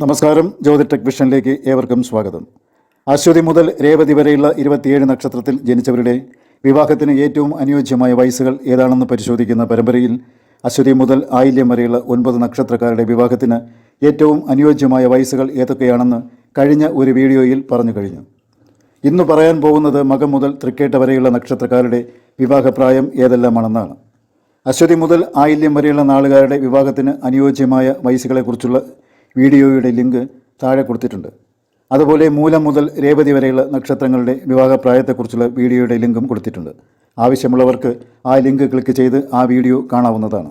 നമസ്കാരം. ജ്യോതി ടെക് വിഷനിലേക്ക് ഏവർക്കും സ്വാഗതം. അശ്വതി മുതൽ രേവതി വരെയുള്ള 27 നക്ഷത്രത്തിൽ ജനിച്ചവരുടെ വിവാഹത്തിന് ഏറ്റവും അനുയോജ്യമായ വയസ്സുകൾ ഏതാണെന്ന് പരിശോധിക്കുന്ന പരമ്പരയിൽ അശ്വതി മുതൽ ആയില്യം വരെയുള്ള 9 നക്ഷത്രക്കാരുടെ വിവാഹത്തിന് ഏറ്റവും അനുയോജ്യമായ വയസ്സുകൾ ഏതൊക്കെയാണെന്ന് കഴിഞ്ഞ ഒരു വീഡിയോയിൽ പറഞ്ഞു കഴിഞ്ഞു. ഇന്ന് പറയാൻ പോകുന്നത് മകം മുതൽ തൃക്കേട്ട വരെയുള്ള നക്ഷത്രക്കാരുടെ വിവാഹപ്രായം ഏതെല്ലാമാണെന്നാണ്. അശ്വതി മുതൽ ആയില്യം വരെയുള്ള നാളുകാരുടെ വിവാഹത്തിന് അനുയോജ്യമായ വയസ്സുകളെക്കുറിച്ചുള്ള വീഡിയോയുടെ ലിങ്ക് താഴെ കൊടുത്തിട്ടുണ്ട്. അതുപോലെ മൂലം മുതൽ രേവതി വരെയുള്ള നക്ഷത്രങ്ങളുടെ വിവാഹപ്രായത്തെക്കുറിച്ചുള്ള വീഡിയോയുടെ ലിങ്കും കൊടുത്തിട്ടുണ്ട്. ആവശ്യമുള്ളവർക്ക് ആ ലിങ്ക് ക്ലിക്ക് ചെയ്ത് ആ വീഡിയോ കാണാവുന്നതാണ്.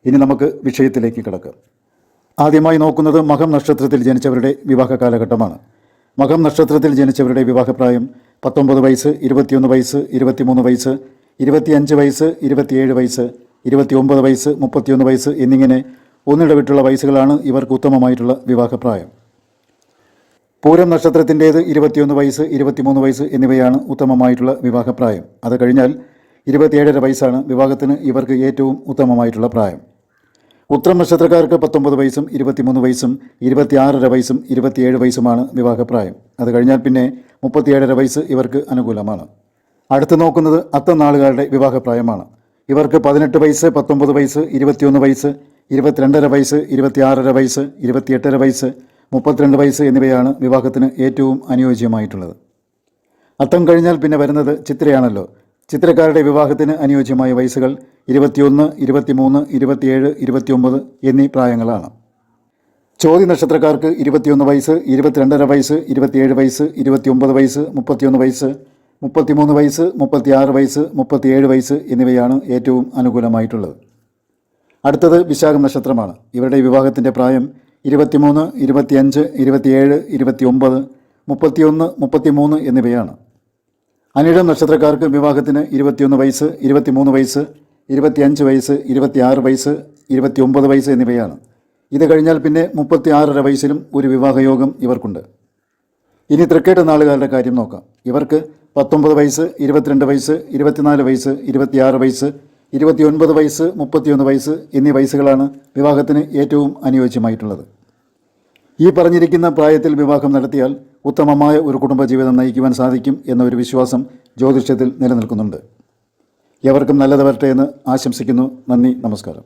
ഇനി നമുക്ക് വിഷയത്തിലേക്ക് കിടക്കാം. ആദ്യമായി നോക്കുന്നത് മകം നക്ഷത്രത്തിൽ ജനിച്ചവരുടെ വിവാഹ കാലഘട്ടമാണ്. മകം നക്ഷത്രത്തിൽ ജനിച്ചവരുടെ വിവാഹപ്രായം 19 വയസ്സ്, 21 വയസ്സ്, 23 വയസ്സ്, 25 വയസ്സ്, 27 വയസ്സ്, 29 വയസ്സ്, 31 വയസ്സ് എന്നിങ്ങനെ ഒന്നിടവിട്ടുള്ള വയസ്സുകളാണ് ഇവർക്ക് ഉത്തമമായിട്ടുള്ള വിവാഹപ്രായം. പൂരം നക്ഷത്രത്തിൻ്റേത് 21 വയസ്സ്, 23 വയസ്സ് എന്നിവയാണ് ഉത്തമമായിട്ടുള്ള വിവാഹപ്രായം. അത് കഴിഞ്ഞാൽ 27.5 വയസ്സാണ് വിവാഹത്തിന് ഇവർക്ക് ഏറ്റവും ഉത്തമമായിട്ടുള്ള പ്രായം. ഉത്രം നക്ഷത്രക്കാർക്ക് 19 വയസ്സും 23 വയസ്സും 26.5 വയസ്സും 27 വയസ്സുമാണ് വിവാഹപ്രായം. അത് കഴിഞ്ഞാൽ പിന്നെ 37.5 വയസ്സ് ഇവർക്ക് അനുകൂലമാണ്. അടുത്ത് നോക്കുന്നത് അത്തം നാളുകാരുടെ വിവാഹപ്രായമാണ്. ഇവർക്ക് 18 വയസ്സ്, 19 വയസ്സ്, 21 വയസ്സ്, 22.5 വയസ്സ്, 26.5 വയസ്സ്, 28.5 വയസ്സ്, 32 വയസ്സ് എന്നിവയാണ് വിവാഹത്തിന് ഏറ്റവും അനുയോജ്യമായിട്ടുള്ളത്. അത്തം കഴിഞ്ഞാൽ പിന്നെ വരുന്നത് ചിത്രയാണല്ലോ. ചിത്രക്കാരുടെ വിവാഹത്തിന് അനുയോജ്യമായ വയസ്സുകൾ 21, 23, 27, 29 എന്നീ പ്രായങ്ങളാണ്. ചോതി നക്ഷത്രക്കാർക്ക് 21 വയസ്സ്, 22.5 വയസ്സ്, 27 വയസ്സ്, 29 വയസ്സ്, 31 വയസ്സ്, 33 വയസ്സ്, 36 വയസ്സ്, 37 വയസ്സ് എന്നിവയാണ് ഏറ്റവും അനുകൂലമായിട്ടുള്ളത്. അടുത്തത് വിശാഖം നക്ഷത്രമാണ്. ഇവരുടെ വിവാഹത്തിൻ്റെ പ്രായം 23, 25, 27, 29, 31, 33 എന്നിവയാണ്. അനിഴം നക്ഷത്രക്കാർക്ക് വിവാഹത്തിന് 21 വയസ്സ്, 23 വയസ്സ്, 25 വയസ്സ്, 26 വയസ്സ്, 29 വയസ്സ് എന്നിവയാണ്. ഇത് കഴിഞ്ഞാൽ പിന്നെ 36.5 വയസ്സിലും ഒരു വിവാഹയോഗം ഇവർക്കുണ്ട്. ഇനി തൃക്കേട്ട നാളുകാരുടെ കാര്യം നോക്കാം. ഇവർക്ക് 19 വയസ്സ്, 22 വയസ്സ്, 24 വയസ്സ്, 26 വയസ്സ്, 29 വയസ്സ്, 31 വയസ്സ് എന്നീ വയസ്സുകളാണ് വിവാഹത്തിന് ഏറ്റവും അനുയോജ്യമായിട്ടുള്ളത്. ഈ പറഞ്ഞിരിക്കുന്ന പ്രായത്തിൽ വിവാഹം നടത്തിയാൽ ഉത്തമമായ ഒരു കുടുംബജീവിതം നയിക്കുവാൻ സാധിക്കും എന്നൊരു വിശ്വാസം ജ്യോതിഷത്തിൽ നിലനിൽക്കുന്നുണ്ട്. എവർക്കും നല്ലത് വരട്ടെ എന്ന് ആശംസിക്കുന്നു. നന്ദി, നമസ്കാരം.